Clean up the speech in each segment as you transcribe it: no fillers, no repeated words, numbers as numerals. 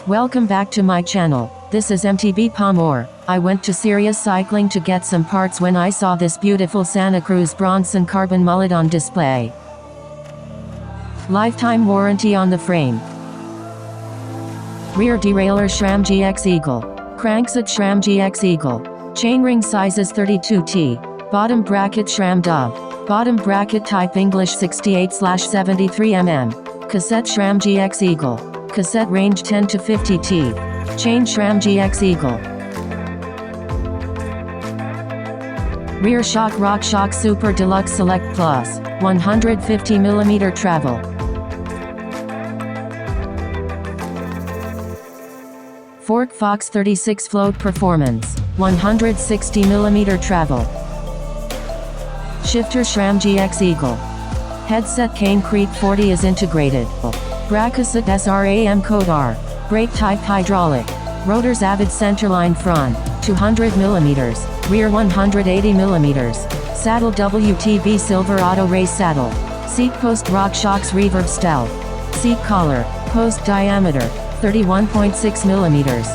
Welcome back to my channel. This is MTB Palmore. I went to Serious Cycling to get some parts when I saw this beautiful Santa Cruz Bronson carbon mullet on display. Lifetime warranty on the frame. Rear derailleur SRAM GX Eagle. Crankset SRAM GX Eagle. Chainring sizes 32T. Bottom bracket SRAM Dove. Bottom bracket type English 68/73 Cassette SRAM GX Eagle. Cassette range 10 to 50 T. Chain SRAM GX Eagle. Rear shock RockShox Super Deluxe Select Plus. 150mm travel. Fork Fox 36 Float Performance. 160mm travel. Shifter SRAM GX Eagle. Headset Cane Crete 40 is integrated. Brackeset SRAM Code R. Brake type hydraulic. Rotors Avid centerline front. 200mm. Rear 180mm. Saddle WTB Silver Auto Race Saddle. Seat post RockShox Reverb Stealth. Seat collar. Post diameter. 31.6mm.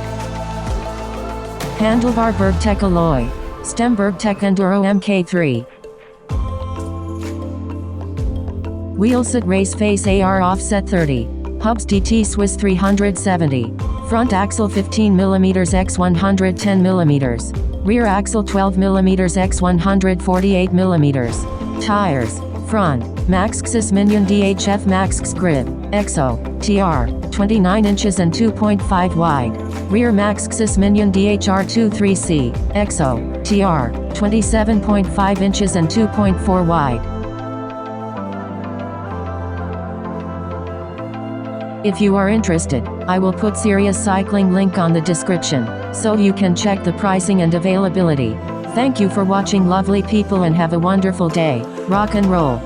Handlebar Bergtech Alloy. Stem Bergtech Enduro MK3. Wheelset Race Face AR Offset 30. Hubs DT Swiss 370. Front axle 15mm x 110mm. Rear axle 12mm x 148mm. Tires. Front. Maxxis Minion DHF Maxx Grip. EXO. TR. 29 inches and 2.5 wide. Rear Maxxis Minion DHR 23C. EXO. TR. 27.5 inches and 2.4 wide. If you are interested, I will put Serious Cycling link on the description, so you can check the pricing and availability. Thank you for watching, lovely people, and have a wonderful day. Rock and roll.